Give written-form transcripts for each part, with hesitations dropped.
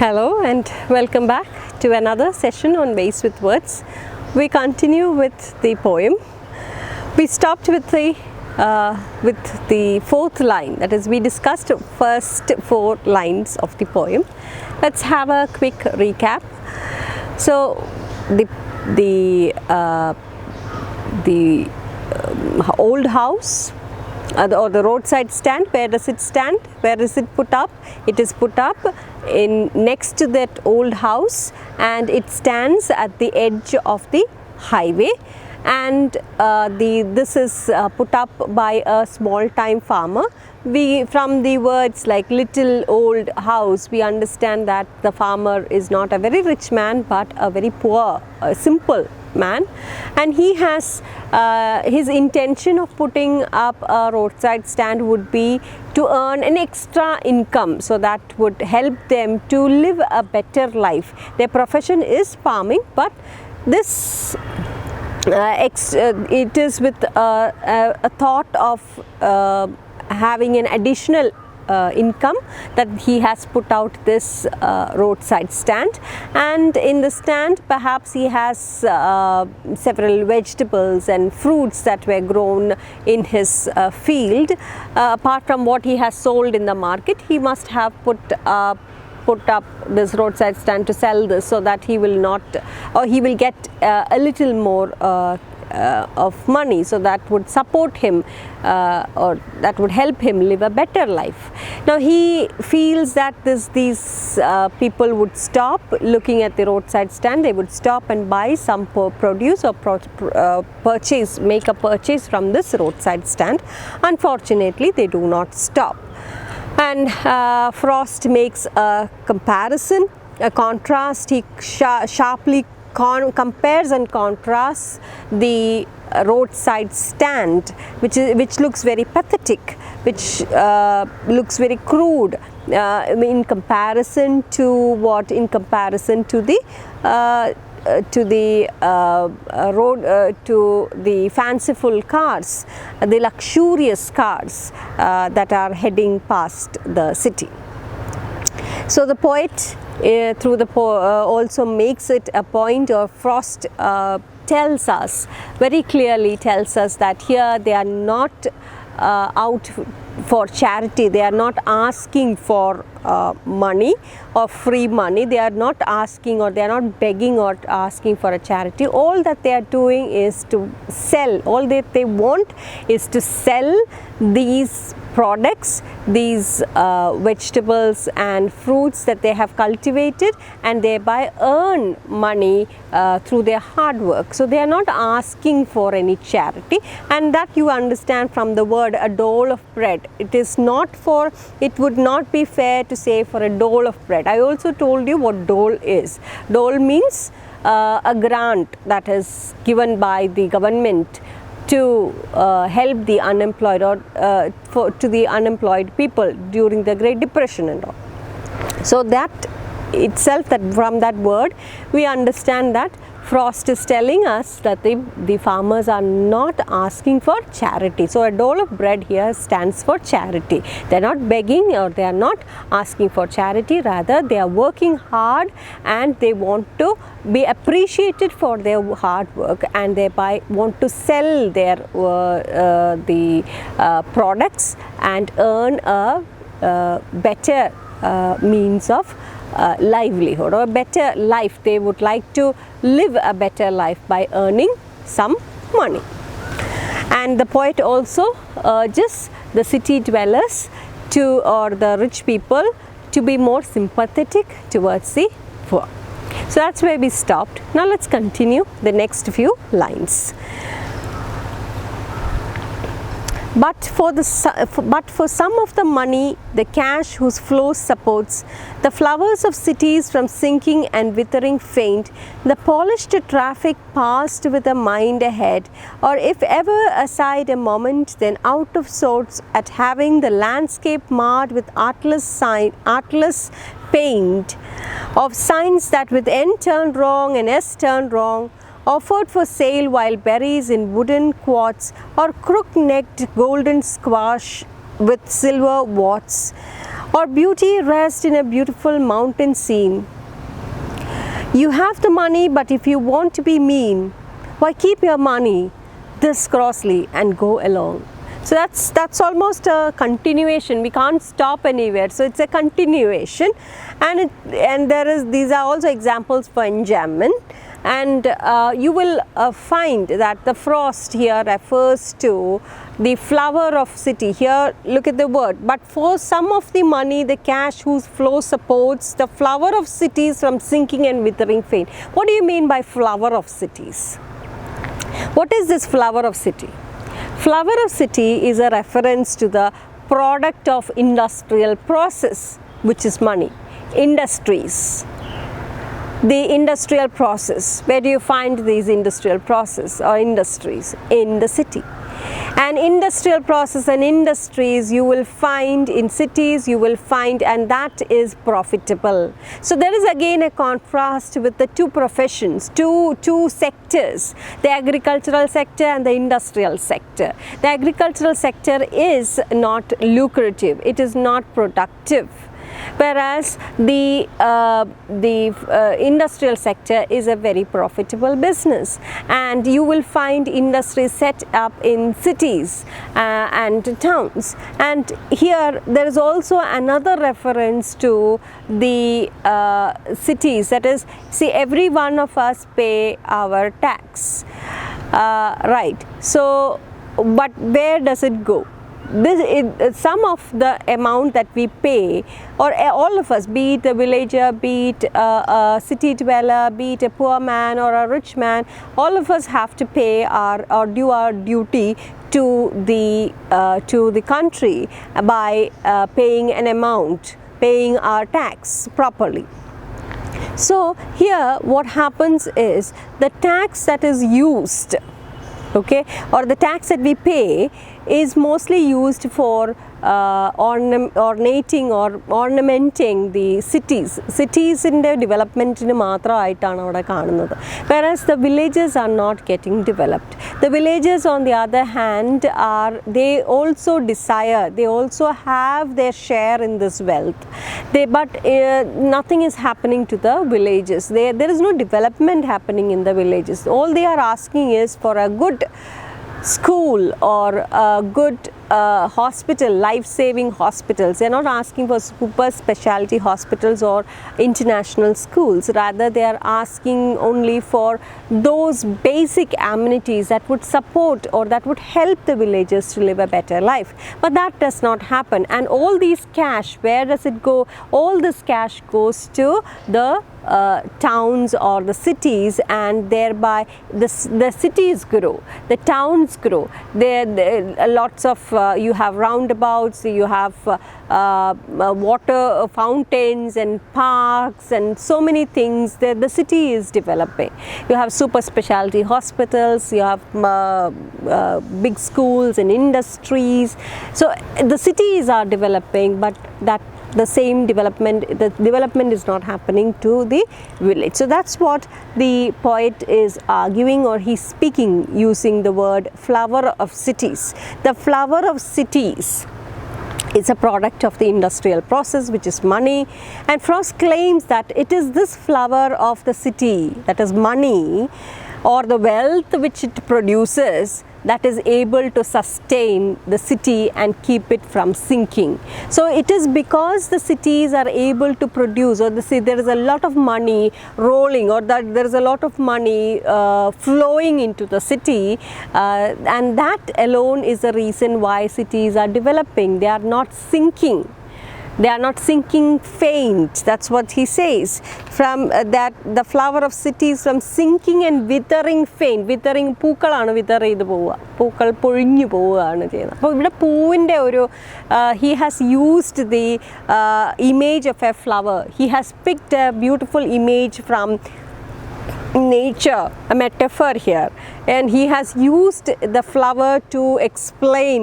Hello and welcome back to another session on Ways with Words. We continue with the poem. We stopped with the fourth line, that is, we discussed first four lines of the poem. Let's have a quick recap. So the old house or the roadside stand, where does it stand? Where is it put up? It is put up in next to that old house, and it stands at the edge of the highway, and this is put up by a small time farmer. From the words like little old house, we understand that the farmer is not a very rich man but a very poor, simple man, and he has his intention of putting up a roadside stand would be to earn an extra income, so that would help them to live a better life. Their profession is farming, but this it is with a thought of having an additional income that he has put out this roadside stand. And in the stand perhaps he has several vegetables and fruits that were grown in his field. Apart from what he has sold in the market, he must have put up this roadside stand to sell this, so that he will not, or he will get a little more of money, so that would support him or that would help him live a better life. Now he feels that these people would stop looking at the roadside stand, they would stop and buy some produce or make a purchase from this roadside stand. Unfortunately, they do not stop. And Frost makes a comparison, a contrast. He sharply compares and contrasts the roadside stand, which looks very pathetic, which looks very crude in comparison to what? In comparison to the fanciful cars, the luxurious cars that are heading past the city. So the poet through the also makes it a point, or Frost tells us very clearly, tells us that here they are not out for charity, they are not asking for money or free money, they are not asking, or they are not begging or asking for a charity. All that they are doing is to sell, all that they want is to sell these products, these vegetables and fruits that they have cultivated, and thereby earn money through their hard work. So they are not asking for any charity, and that you understand from the word a dole of bread. It is not for, it would not be fair to say for a dole of bread. I also told you what dole is. Dole means a grant that is given by the government to help the unemployed, or to the unemployed people during the Great Depression and all. So that itself, that from that word we understand that Frost is telling us that the farmers are not asking for charity. So a dole of bread here stands for charity. They are not begging, or they are not asking for charity, rather they are working hard and they want to be appreciated for their hard work, and thereby want to sell their products and earn a better means of livelihood, or a better life. They would like to live a better life by earning some money. And the poet also urges the city dwellers to, or the rich people, to be more sympathetic towards the poor. So that's where we stopped. Now let's continue the next few lines. But for some of the money, the cash whose flow supports the flowers of cities from sinking and withering faint, the polished traffic passed with a mind ahead, or if ever aside a moment, then out of sorts at having the landscape marred with artless paint of signs that with N turned wrong and S turned wrong, offered for sale wild berries in wooden quarts, or crook-necked golden squash with silver warts, or beauty rests in a beautiful mountain scene. You have the money, but if you want to be mean, why keep your money this crossly and go along? So that's almost a continuation. We can't stop anywhere. So it's a continuation, and these are also examples for enjambment. And you will find that the frost here refers to the flower of city. Here, look at the word. But for some of the money, the cash whose flow supports the flower of cities from sinking and withering fame. What do you mean by flower of cities? What is this flower of city? Flower of city is a reference to the product of industrial process, which is money. Industries. The industrial process. Where do you find these industrial process or industries? In the city. And industrial process and industries you will find in cities, you will find, and that is profitable. So there is again a contrast with the two professions, two sectors, the agricultural sector and the industrial sector. The agricultural sector is not lucrative, it is not productive. Whereas the industrial sector is a very profitable business, and you will find industries set up in cities and towns. And here there is also another reference to the cities, that is, see, every one of us pay our tax, right? So, but where does it go? Some of the amount that we pay, or all of us, be it a villager, be it a city dweller, be it a poor man or a rich man, all of us have to pay or do our duty to the country by paying an amount, paying our tax properly. So here what happens is the tax that is used, okay, or the tax that we pay is mostly used for ornating or ornamenting the cities. Cities in the development in whereas the villages are not getting developed. The villages, on the other hand, they also desire, they also have their share in this wealth. But nothing is happening to the villages. There is no development happening in the villages. All they are asking is for a good school or a good hospital, life-saving hospitals. They are not asking for super specialty hospitals or international schools. Rather, they are asking only for those basic amenities that would support or that would help the villagers to live a better life. But that does not happen. And all these cash, where does it go? All this cash goes to the towns or the cities, and thereby the cities grow, the towns grow. There lots of you have roundabouts, you have water fountains and parks and so many things. The city is developing. You have super specialty hospitals, you have big schools and industries. So the cities are developing, but the development is not happening to the village. So that's what the poet is arguing, or he's speaking using the word flower of cities. The flower of cities is a product of the industrial process, which is money, and Frost claims that it is this flower of the city, that is money, or the wealth which it produces, that is able to sustain the city and keep it from sinking. So it is because the cities are able to produce, or there is a lot of money rolling, or that there is a lot of money flowing into the city, and that alone is the reason why cities are developing. They are not sinking. They are not sinking faint. That's what he says. From that, the flower of cities from sinking and withering faint. Withering, പൂക്കളാണ് wither ചെയ്ത് പോവുക, പൂക്കൾ പൊഴിഞ്ഞു പോവുകയാണ് ചെയ്യുന്നത്. അപ്പോൾ ഇവിടെ പൂവിൻ്റെ ഒരു he has used the image of a flower. He has picked a beautiful image from nature, a metaphor here, and he has used the flower to explain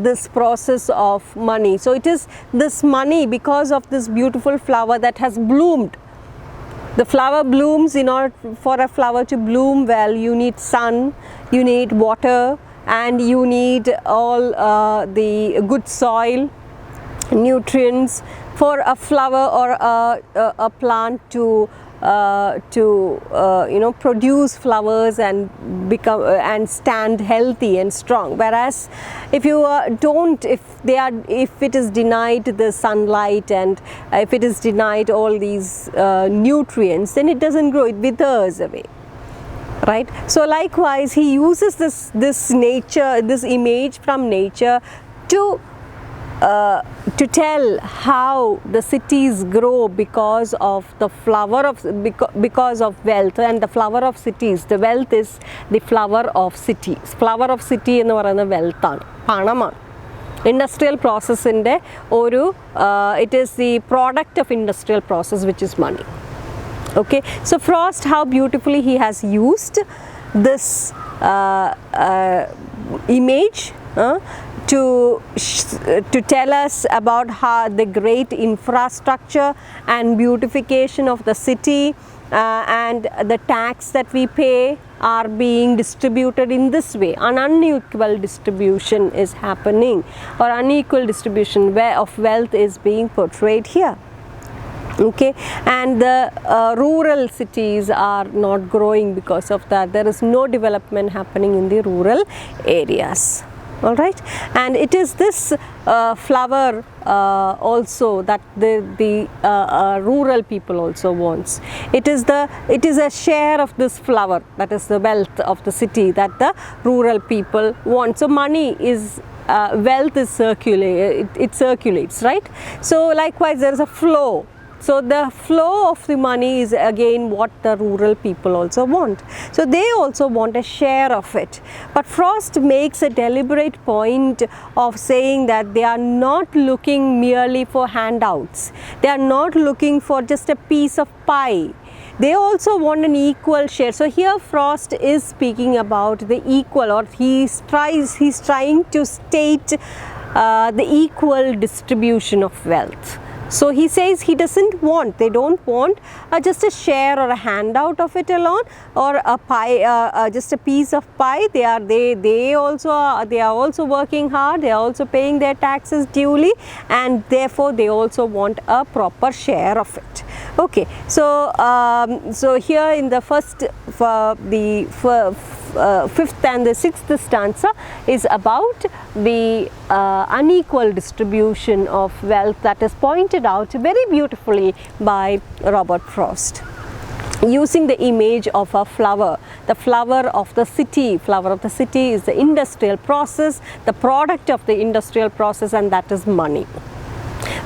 this process of money. So it is this money, because of this beautiful flower that has bloomed. The flower blooms. In order for a flower to bloom well, you need sun, you need water, and you need all the good soil. nutrients for a flower or a plant to produce flowers and become and stand healthy and strong. Whereas if you if it is denied the sunlight and if it is denied all these nutrients, then it doesn't grow, it withers away. Right? So likewise, he uses this image from nature to tell how the cities grow because of the flower of because of wealth. And the flower of cities, the wealth is the flower of cities. Flower of city എന്ന് പറയുന്ന wealth ആണ്, പണമാണ്. Industrial process inde it is the product of industrial process, which is money. Okay, so Frost, how beautifully he has used this image to tell us about how the great infrastructure and beautification of the city and the tax that we pay are being distributed in this way. An unequal distribution is happening, or unequal distribution of wealth is being portrayed here. Okay, and the rural cities are not growing because of that. There is no development happening in the rural areas. All right, and it is this flower also that the rural people also wants. It is a share of this flower, that is the wealth of the city, that the rural people want. So money is wealth is it circulates, right? So likewise, there is a flow. So the flow of the money is again what the rural people also want. So they also want a share of it. But Frost makes a deliberate point of saying that they are not looking merely for handouts. They are not looking for just a piece of pie. They also want an equal share. So here Frost is speaking about the equal, or he's trying to state the equal distribution of wealth. So he says they don't want just a share or a handout of it alone, or a pie, just a piece of pie. They are also working hard. They are also paying their taxes duly, and therefore they also want a proper share of it. Okay, so here in the fifth and the sixth stanza is about the unequal distribution of wealth that is pointed out very beautifully by Robert Frost, using the image of a flower, the flower of the city. Flower of the city is the industrial process, the product of the industrial process, and that is money.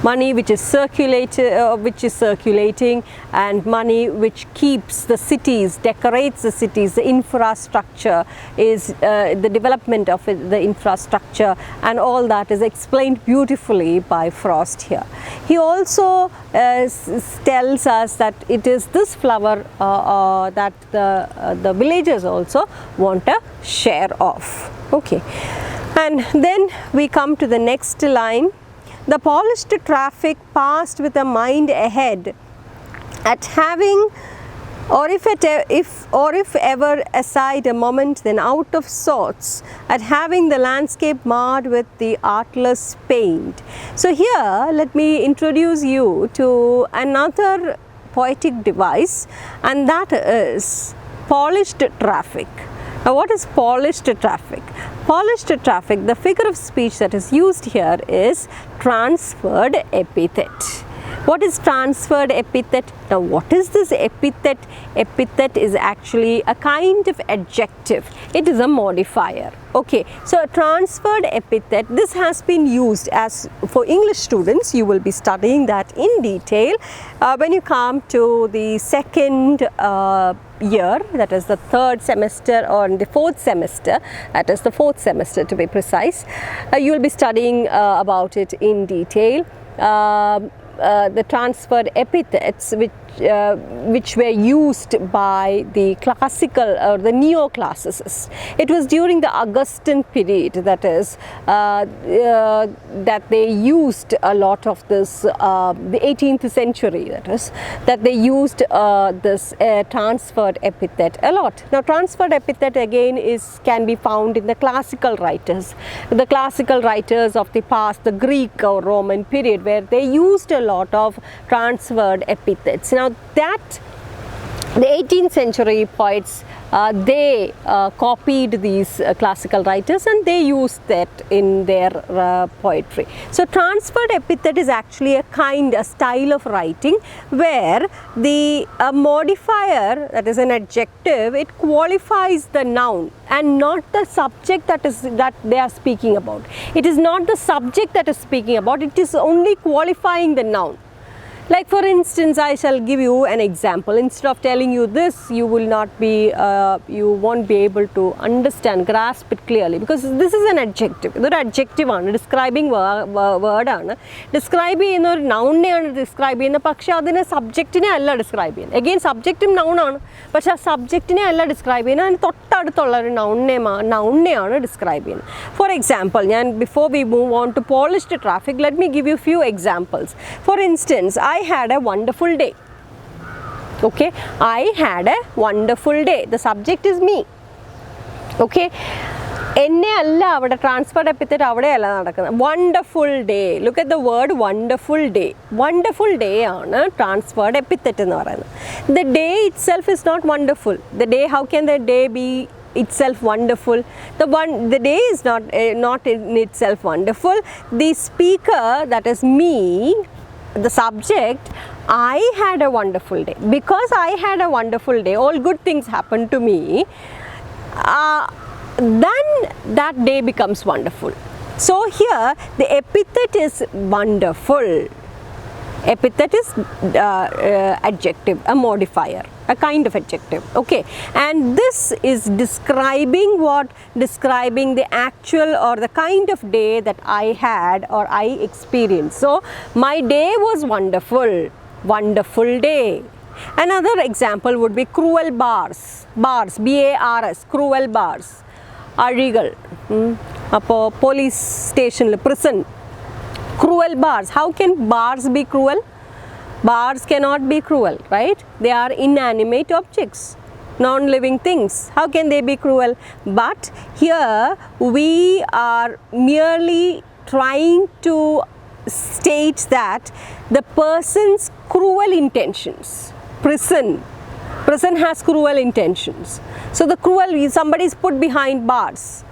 Money which is circulating, and money which keeps the cities, decorates the cities. The infrastructure is the development of the infrastructure, and all that is explained beautifully by Frost here. He also tells us that it is this flower that the villagers also want a share of. Okay, and then we come to the next line. The polished traffic passed with a mind ahead at having, or if ever aside a moment, then out of sorts, at having the landscape marred with the artless paint. So here let me introduce you to another poetic device, and that is polished traffic. Now, what is polished traffic? Polished traffic, the figure of speech that is used here is transferred epithet. What is transferred epithet? Now, what is this epithet? Epithet is actually a kind of adjective. It is a modifier. Okay, so a transferred epithet, this has been used as for English students. You will be studying that in detail when you come to the second year, that is the third semester, or in the fourth semester, that is the fourth semester to be precise. You will be studying about it in detail. The transferred epithets, which which were used by the classical or the neoclassicists. It was during the Augustan period, that is, that they used a lot of this, the 18th century, that is, that they used this transferred epithet a lot. Now, transferred epithet again can be found in the classical writers of the past, the Greek or Roman period, where they used a lot of transferred epithets. Now, that the 18th century poets, they copied these classical writers and they used that in their poetry. So, transferred epithet is actually a style of writing where the modifier, that is an adjective, it qualifies the noun and not the subject that they are speaking about. It is not the subject that is speaking about, it is only qualifying the noun. Like, for instance, I shall give you an example. Instead of telling you this, you won't be able to understand, grasp it clearly, because this is an adjective. This is an adjective, describing word. Describing a noun, describing a subject, describing. Again, subject is noun, but subject is describing and noun describing. For example, before we move on to polished traffic, let me give you a few examples. For instance, I had a wonderful day. Okay, I had a wonderful day. The subject is me. Okay, transferred epithet wonderful day. Look at the word wonderful day. Wonderful day is transferred epithet. The day itself is not wonderful. The day, how can the day be itself wonderful? The day is not in itself wonderful. The speaker, that is me, the subject, I had a wonderful day. Because I had a wonderful day, all good things happened to me, then that day becomes wonderful. So here the epithet is wonderful. Epithet is adjective, a modifier, a kind of adjective. Okay, and this is describing what? Describing the actual or the kind of day that I had or I experienced. So, my day was wonderful. Wonderful day. Another example would be cruel bars. Bars, B-A-R-S, cruel bars. Arigal. Police station, prison. Cruel bars. How can bars be cruel? Bars cannot be cruel, right? They are inanimate objects, non-living things. How can they be cruel? But here we are merely trying to state that the person's cruel intentions. Prison has cruel intentions. So the cruel, somebody is put behind bars.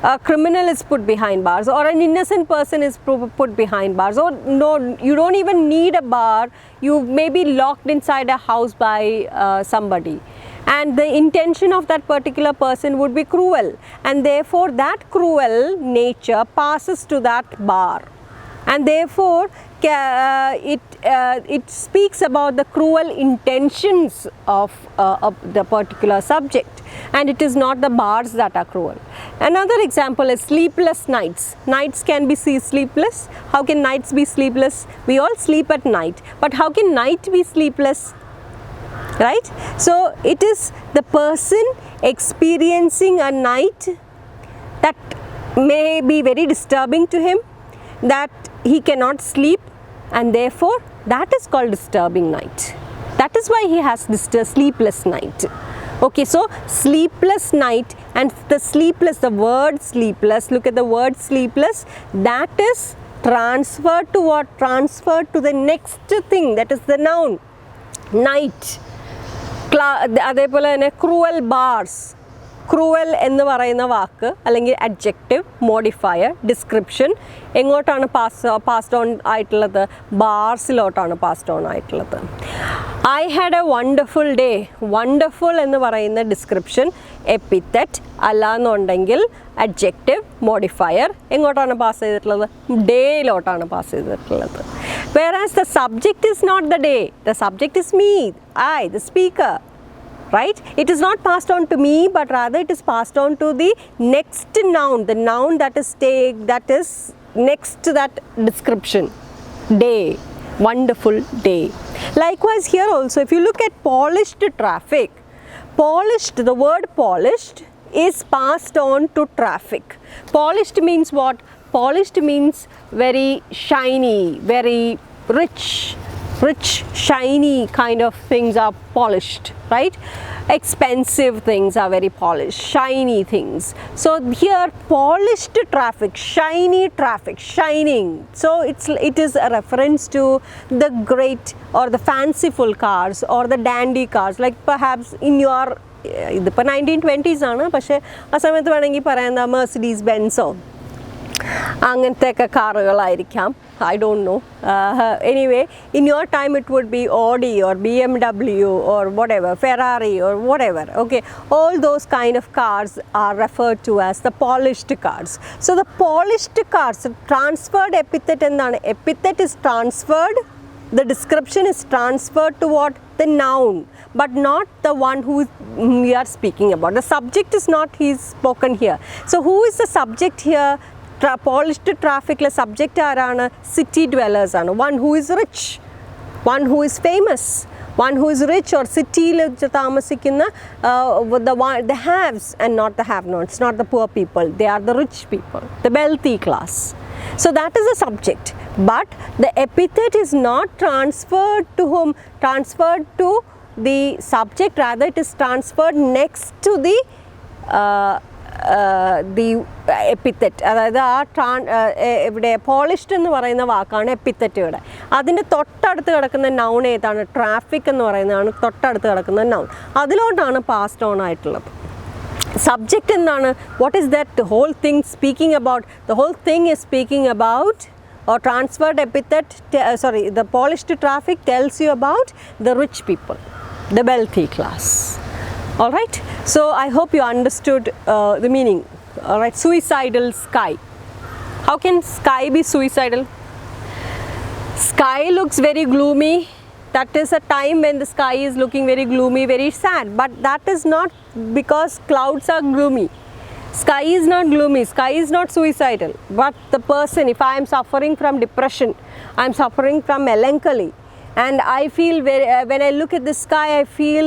A criminal is put behind bars, or an innocent person is put behind bars, or no, you don't even need a bar, you may be locked inside a house by somebody, and the intention of that particular person would be cruel, and therefore that cruel nature passes to that bar, and therefore it speaks about the cruel intentions of the particular subject, and it is not the bars that are cruel. Another example is sleepless nights. Nights can be sleepless. How can nights be sleepless? We all sleep at night, but how can night be sleepless? Right? So it is the person experiencing a night that may be very disturbing to him, that he cannot sleep, and therefore that is called disturbing night. That is why he has this sleepless night. Okay, so sleepless night, and the word sleepless, look at the word sleepless, that is transferred to what? Transferred to the next thing, that is the noun, night. അതേപോലെ തന്നെ cruel bars. Cruel എന്ന് പറയുന്ന വാക്ക് അല്ലെങ്കിൽ adjective, modifier, description എങ്ങോട്ടാണ് passed on ആയിട്ടുള്ളത്? ബാർസിലോട്ടാണ് passed on ആയിട്ടുള്ളത്. I had a wonderful day. Wonderful എന്ന് പറയുന്ന description, epithet, അല്ലാന്നുണ്ടെങ്കിൽ adjective, modifier എങ്ങോട്ടാണ് പാസ് ചെയ്തിട്ടുള്ളത്? ഡേയിലോട്ടാണ് പാസ് ചെയ്തിട്ടുള്ളത്. Whereas the subject is not the day. The subject is me, I, the speaker. Right? It is not passed on to me, but rather it is passed on to the next noun, the noun that is next to that description, day. wonderful day. Likewise here also, if you look at polished traffic, polished, the word polished is passed on to traffic. Polished means what? Polished means very shiny, very rich, shiny kind of things are polished, right? Expensive things are very polished, shiny things. So here polished traffic, shiny traffic, shining. So it is a reference to the great or the fanciful cars or the dandy cars, like perhaps in your ഇതിപ്പോൾ 1920s ആണ്, പക്ഷേ ആ സമയത്ത് വേണമെങ്കിൽ പറയാം Mercedes benzo അങ്ങനത്തെയൊക്കെ കാറുകളായിരിക്കാം. I don't know. Anyway, in your time it would be Audi or BMW or whatever, Ferrari or whatever. Okay, all those kind of cars are referred to as the polished cars. So the polished cars, transferred epithet endana? Epithet is transferred, the description is transferred to what? The noun, but not the one who we are speaking about. The subject is not spoken here. So who is the subject here? Polished traffic le subject aarana? City dwellers aanu. One who is rich, one who is famous, one who is rich or city le tamasikkunna the haves and not the have-nots, not the poor people. They are the rich people, the wealthy class. So that is the subject, but the epithet is not transferred to whom? Transferred to the subject, rather it is transferred next to the epithet. അതായത് ഇവിടെ polished എന്ന് പറയുന്ന വാക്കാണ് epithet. ഇവിടെ അതിൻ്റെ തൊട്ടടുത്ത് കിടക്കുന്ന noun ഏതാണ്? ട്രാഫിക് എന്ന് പറയുന്നതാണ് തൊട്ടടുത്ത് കിടക്കുന്ന നൗൺ. അതിലോട്ടാണ് പാസ്ഡ് ഓൺ ആയിട്ടുള്ളത്. സബ്ജക്റ്റ് എന്താണ്? What is that whole thing speaking about? The whole thing is speaking about or transferred epithet, the polished traffic tells you about the rich people, the wealthy class. All right, so I hope you understood the meaning. All right, suicidal sky. How can sky be suicidal? Sky looks very gloomy. That is a time when the sky is looking very gloomy, very sad, but that is not because clouds are gloomy. Sky is not gloomy, sky is not suicidal, but the person, if I am suffering from depression, I am suffering from melancholy, and I feel very, when I look at the sky, I feel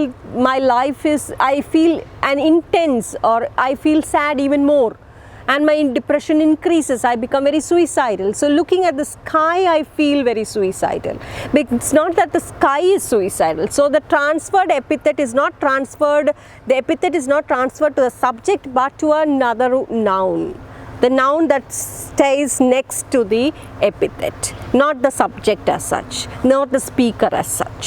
my life is, I feel an intense, or I feel sad even more, and my depression increases, I become very suicidal. So looking at the sky, I feel very suicidal. But it's not that the sky is suicidal. So the transferred epithet is not transferred, the epithet is not transferred to the subject but to another noun. The noun that stays next to the epithet, not the subject as such, not the speaker as such.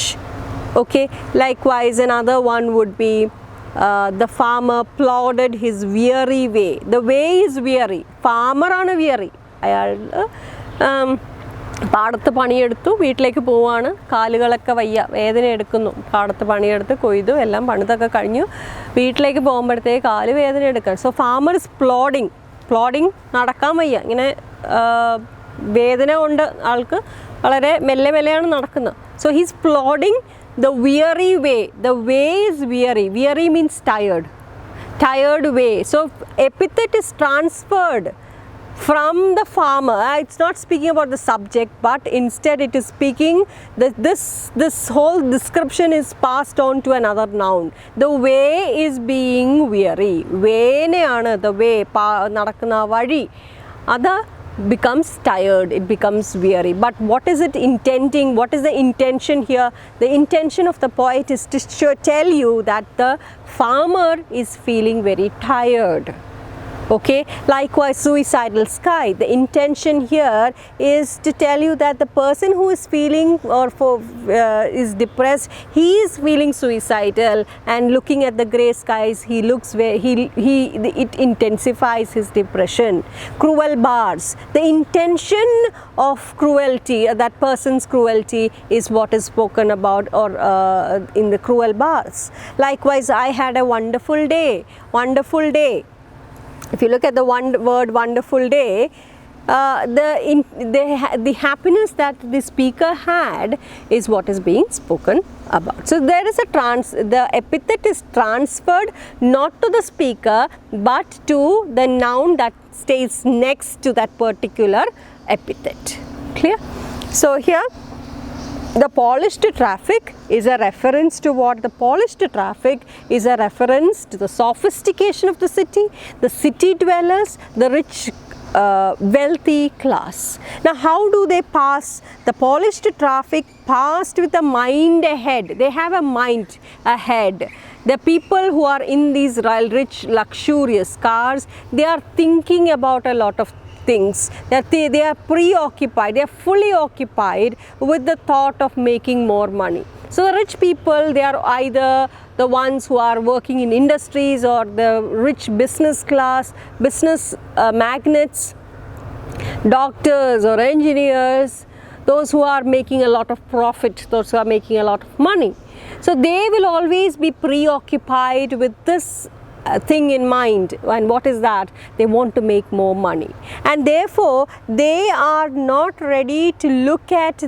Okay, likewise another one would be the farmer plodded his weary way. The way is weary. Farmer ആണ് weary. അയാൾ പാടത്ത് പണിയെടുത്തു, വീട്ടിലേക്ക് പോവാണ്, കാലുകളൊക്കെ വയ്യ, വേദന എടുക്കുന്നു. പാടത്ത് പണിയെടുത്ത് കൊയ്തു എല്ലാം പണിതൊക്കെ കഴിഞ്ഞു, വീട്ടിലേക്ക് പോകുമ്പോഴത്തേക്ക് കാല് വേദന എടുക്കണം. സോ ഫാമർ ഇസ് പ്ലോഡിങ് നടക്കാൻ വയ്യ, ഇങ്ങനെ വേദന കൊണ്ട് ആൾക്ക് വളരെ മെല്ലെയാണ് നടക്കുന്നത്. So he's plodding the weary way. The way is weary. Weary means tired way. So epithet is transferred from the farmer. It's not speaking about the subject, but instead it is speaking that this whole description is passed on to another noun. The way is being weary. Veyneyanu the way, nadakkunna vazhi. Ada becomes tired, it becomes weary. But what is it intending? What is the intention here? The intention of the poet is to tell you that the farmer is feeling very tired. Okay, likewise suicidal sky. The intention here is to tell you that the person who is feeling or is depressed, he is feeling suicidal, and looking at the grey skies, he looks it intensifies his depression. Cruel bars. The intention of cruelty, that person's cruelty, is what is spoken about or in the cruel bars. Likewise, I had a wonderful day. Wonderful day. If you look at the word wonderful day, the happiness that the speaker had is what is being spoken about. So there is the epithet is transferred not to the speaker but to the noun that stays next to that particular epithet. Clear? So here The polished traffic is a reference to what? The polished traffic is a reference to the sophistication of the city dwellers, the rich wealthy class. Now how do they pass? The polished traffic passed with a mind ahead. They have a mind ahead. The people who are in these rich luxurious cars, they are thinking about a lot of things. They are preoccupied, they are fully occupied with the thought of making more money. So the rich people, they are either the ones who are working in industries or the rich business class, business magnates, doctors or engineers, those who are making a lot of profit, those who are making a lot of money. So they will always be preoccupied with this thing in mind. And what is that? They want to make more money, and therefore they are not ready to look at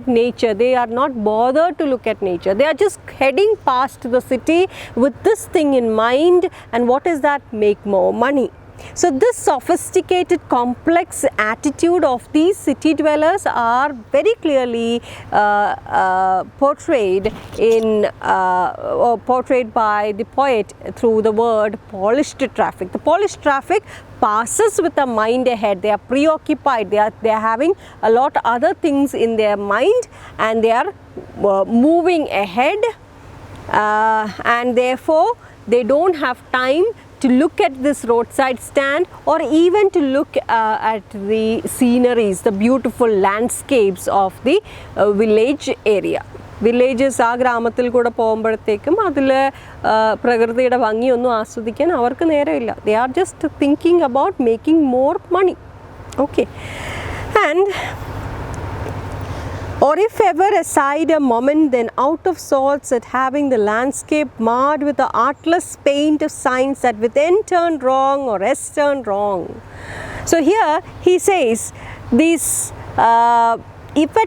nature. They are not bothered to look at nature. They are just heading past the city with this thing in mind. And what is that? Make more money. So this sophisticated, complex attitude of these city dwellers are very clearly portrayed by the poet through the word polished traffic. The polished traffic passes with a mind ahead. They are preoccupied. They are having a lot of other things in their mind, and they are moving ahead, and therefore they don't have time to look at this roadside stand or even to look at the sceneries, the beautiful landscapes of the village area. Villages ആ ഗ്രാമത്തിൽ കൂടെ പോകുമ്പോഴത്തേക്കും അതിൽ പ്രകൃതിയുടെ ഭംഗിയൊന്നും ആസ്വദിക്കാൻ അവർക്ക് നേരമില്ല. They are just thinking about making more money. Okay. And or if ever aside a moment, then out of sorts at having the landscape marred with the artless paint of signs that with N turned wrong or S turned wrong. So here he says these, if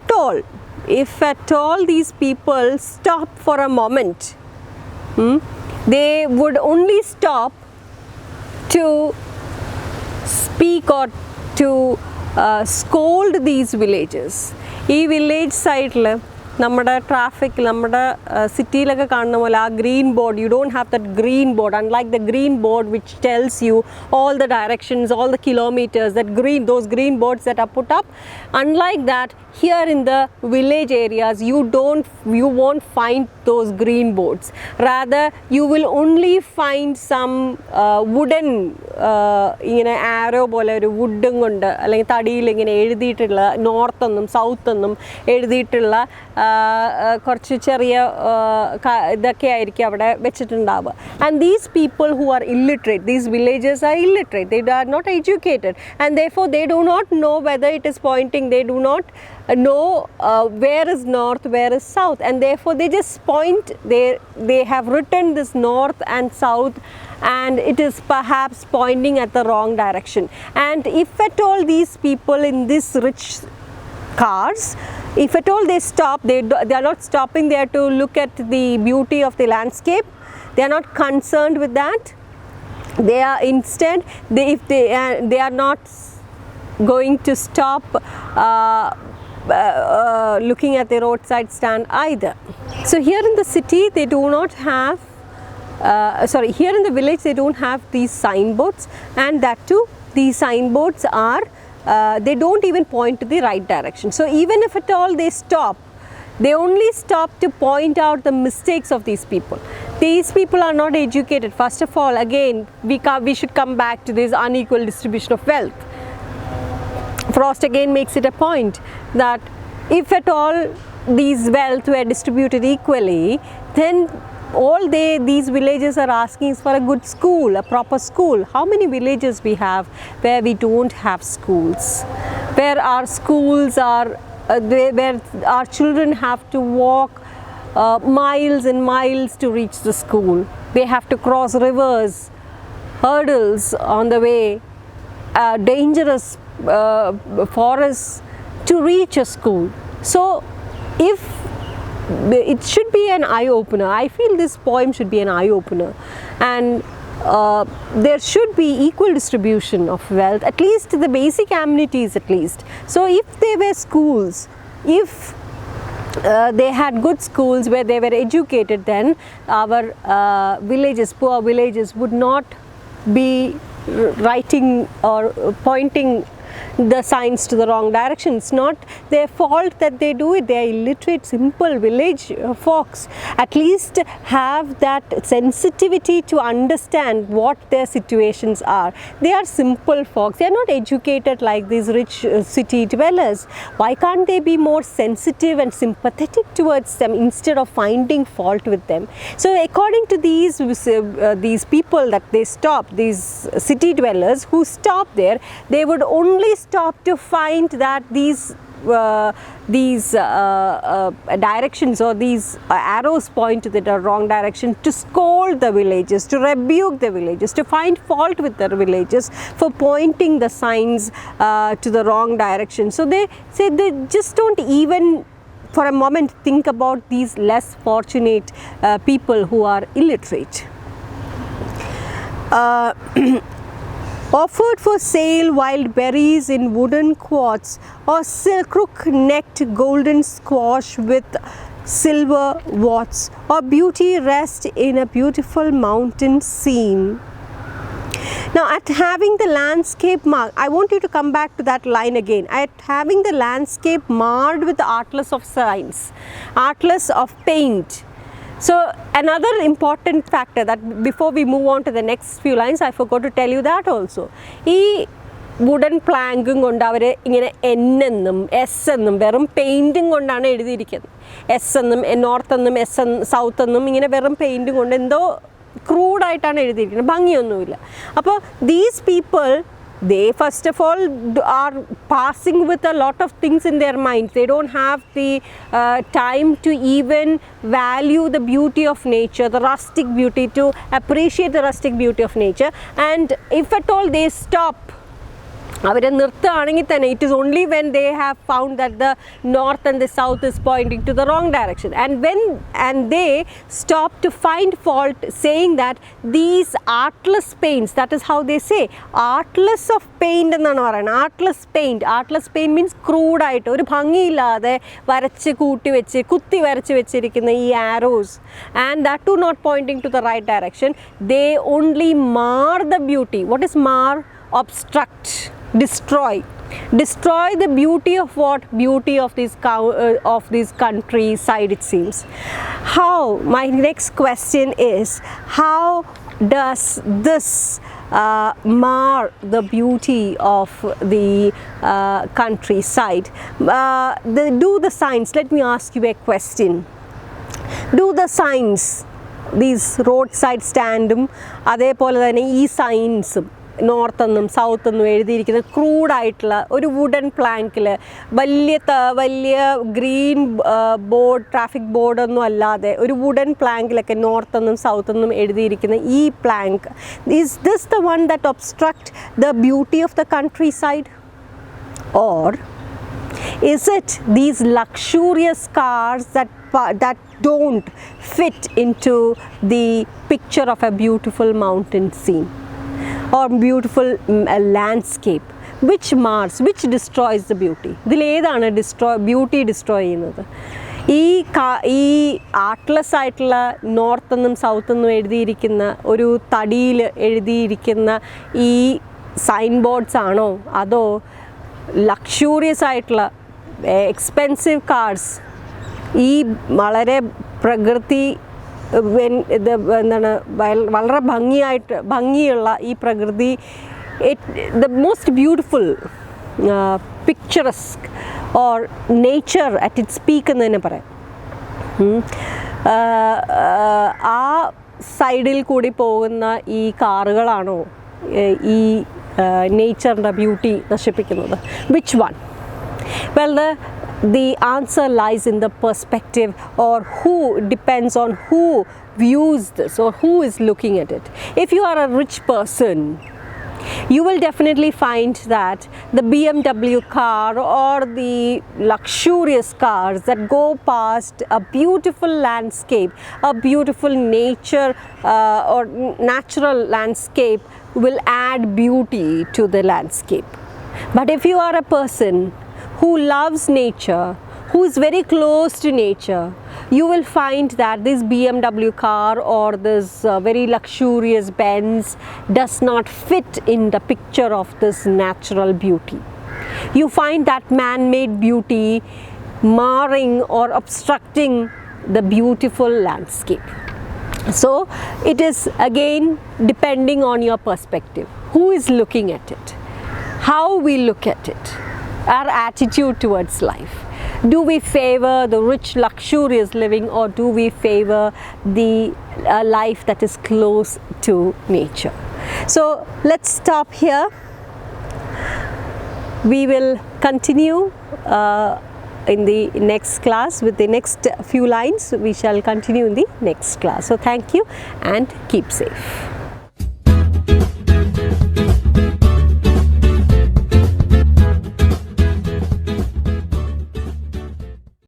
at all these people stop for a moment, they would only stop to speak or to scold these villages. ഈ village സൈഡിൽ നമ്മുടെ ട്രാഫിക്കിൽ നമ്മുടെ സിറ്റിയിലൊക്കെ കാണുന്ന പോലെ ആ green board, you don't have that green board, unlike the green board which tells U all the directions, all the kilometers, those green boards that are put up. Unlike that, here in the village areas, you won't find those green boards. Rather, you will only find some wooden ഇങ്ങനെ ആരോ പോലെ ഒരു വുഡും കൊണ്ട് അല്ലെങ്കിൽ തടിയിൽ ഇങ്ങനെ എഴുതിയിട്ടുള്ള north എന്നും south എന്നും എഴുതിയിട്ടുള്ള കുറച്ച് ചെറിയ ഇതൊക്കെ ആയിരിക്കും അവിടെ വെച്ചിട്ടുണ്ടാവുക. And these people who are illiterate, these villagers are illiterate, they are not educated, and therefore they do not know whether it is pointing, they do not know where is north, where is south, and therefore they just point. They have written this north and south, and it is perhaps pointing at the wrong direction. And if at all these people in this rich cars, if at all they stop, they are not stopping there to look at the beauty of the landscape. They are not concerned with that. They are instead, they are not going to stop looking at the roadside stand either. So here in the city they do not have here in the village they don't have these signboards, and that too these signboards are they don't even point to the right direction. So even if at all they stop, they only stop to point out the mistakes of these people. These people are not educated. First of all, again we should come back to this unequal distribution of wealth. Frost again makes it a point that if at all these wealth were distributed equally, then all these villages are asking is for a good school, a proper school. How many villages we have where we don't have schools, where our schools are where our children have to walk miles and miles to reach the school. They have to cross rivers, hurdles on the way, dangerous forests to reach a school. So if it should be an eye-opener, I feel this poem should be an eye-opener, and there should be equal distribution of wealth, at least the basic amenities at least. So if there were schools, if they had good schools where they were educated, then our villages, poor villages, would not be writing or pointing the signs to the wrong direction. It's not their fault that they do it. They are illiterate, simple village folks. At least have that sensitivity to understand what their situations are. They are simple folks. They are not educated like these rich city dwellers. Why can't they be more sensitive and sympathetic towards them instead of finding fault with them? So according to these people that they stop, these city dwellers who stop there, they would only stop to find that these directions or these arrows point to the wrong direction, to scold the villagers, to rebuke the villagers, to find fault with the villagers for pointing the signs to the wrong direction. So they say they just don't even for a moment think about these less fortunate people who are illiterate. Offered for sale wild berries in wooden quoits, or crook-necked golden squash with silver warts, or beauty rest in a beautiful mountain scene. Now, at having the landscape marked, I want you to come back to that line again. At having the landscape marred with the artless of signs, artless of paint. So another important factor that before we move on to the next few lines, I forgot to tell you that also. This wooden plank കൊണ്ട് അവർ ഇങ്ങനെ N എന്നും S എന്നും വെറും പെയിൻറ്റും കൊണ്ടാണ് എഴുതിയിരിക്കുന്നത്. S എന്നും north എന്നും S south എന്നും ഇങ്ങനെ വെറും പെയിൻറ്റും കൊണ്ട് എന്തോ ക്രൂഡായിട്ടാണ് എഴുതിയിരിക്കുന്നത്, ഭംഗിയൊന്നുമില്ല. അപ്പോൾ these people, they first of all are passing with a lot of things in their minds. They don't have the time to even value the beauty of nature, the rustic beauty, to appreciate the rustic beauty of nature. And if at all they stop, അവരെ നിർത്തുകയാണെങ്കിൽ തന്നെ it is only when they have found that the north and the south is pointing to the wrong direction, and they stop to find fault, saying that these artless paints, that is how they say, artless of paint എന്നാണ് പറയുന്നത്. artless paint means crude ആയിട്ട് ഒരു ഭംഗിയില്ലാതെ വരച്ച് കുത്തി വരച്ച് വെച്ചിരിക്കുന്ന ഈ arrows, and that too not pointing to the right direction. They only mar the beauty. What is mar? Obstruct, destroy the beauty of what? Beauty of this countryside, it seems. How? My next question is, how does this mar the beauty of the countryside? Do the signs, let me ask you a question. Do the signs, these roadside standum, അതേപോലെ തന്നെ ഈ സൈൻസും north എന്നും south എന്നും എഴുതിയിരിക്കുന്ന ക്രൂഡായിട്ടുള്ള ഒരു wooden പ്ലാങ്കിൽ വലിയ green board, traffic ബോർഡൊന്നും അല്ലാതെ ഒരു വുഡൻ പ്ലാങ്കിലൊക്കെ നോർത്ത് എന്നും സൗത്ത് എന്നും എഴുതിയിരിക്കുന്ന ഈ plank, is this the one that obstruct the beauty of the countryside? Or is it these luxurious cars that don't fit into the picture of a beautiful mountain scene or beautiful landscape, which mars, which destroys the beauty? ഇതിൽ ഏതാണ് beauty destroy ചെയ്യുന്നത്? ഈ artless ആയിട്ടുള്ള north എന്നും south എന്നും എഴുതിയിരിക്കുന്ന ഒരു തടിയിൽ എഴുതിയിരിക്കുന്ന ഈ സൈൻ ബോർഡ്സ് ആണോ, അതോ ലക്ഷൂറിയസ് ആയിട്ടുള്ള എക്സ്പെൻസീവ് കാർസ്, ഈ വളരെ പ്രകൃതി എന്താണ് വളരെ ഭംഗിയുള്ള ഈ പ്രകൃതി, the most beautiful, picturesque or nature at its peak എന്ന് തന്നെ പറയാം. ആ സൈഡിൽ കൂടി പോകുന്ന ഈ കാറുകളാണോ ഈ നേച്ചറിൻ്റെ ബ്യൂട്ടി നശിപ്പിക്കുന്നത്? Which one? Well, the answer lies in the perspective, or who depends on who views this or who is looking at it. If you are a rich person, you will definitely find that the BMW car or the luxurious cars that go past a beautiful landscape, a beautiful nature or natural landscape, will add beauty to the landscape. But if you are a person who loves nature, who is very close to nature, you will find that this BMW car or this very luxurious Benz does not fit in the picture of this natural beauty. You find that man-made beauty marring or obstructing the beautiful landscape. So it is again depending on your perspective. Who is looking at it? How we look at it? Our attitude towards life. Do we favor the rich, luxurious living, or do we favor the life that is close to nature? So let's stop here. We will continue in the next class with the next few lines. We shall continue in the next class. So thank you and keep safe.